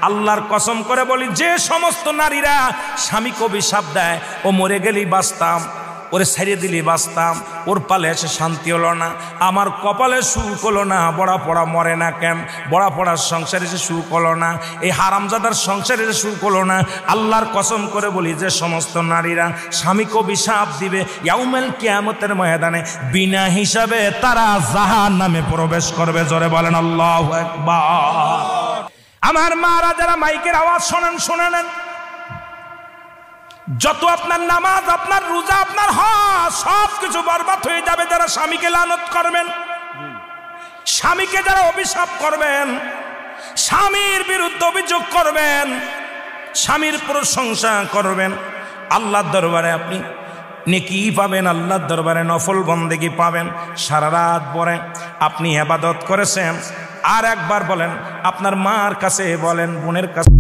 আল্লাহর কসম করে বলি, যে সমস্ত নারীরা স্বামীকে অভিশাপ দেয়, ও মরে গেলেই বাঁচতাম, ওরে ছাড়িয়ে দিলি বাঁচতাম, ওর পালে এসে শান্তি হলো না, আমার কপালে সুখ হলো না, বড়া পড়া মরে না কেন, বড়া পড়ার সংসারে এসে সুখ হলো না, এই হারামজাদার সংসারে এসে সুখ হলো না, আল্লাহর কসম করে বলি, যে সমস্ত নারীরা স্বামীকে অভিশাপ দিবে ইয়াউমুল কিয়ামতের ময়দানে বিনা হিসাবে তারা জাহান্নামে প্রবেশ করবে। জোরে বলেন আল্লাহু আকবার। আমার মারা যারা মাইকের আওয়াজ শোনেন, শুনে নেন, যত আপনার নামাজ, আপনার রোজা, আপনার হজ সব কিছু বরবাদ হয়ে যাবে যারা স্বামীকে লানত করবেন, স্বামীকে যারা অভিশাপ করবেন, স্বামীর বিরুদ্ধে অভিযোগ করবেন, স্বামীর প্রশংসা করবেন। আল্লাহর দরবারে আপনি নেকি পাবেন, আল্লাহর দরবারে নফল বন্দেগি পাবেন। সারা রাত পরে আপনি ইবাদত করেছেন, আর একবার বলেন, আপনার মার কাছে বলেন, বোনের কাছে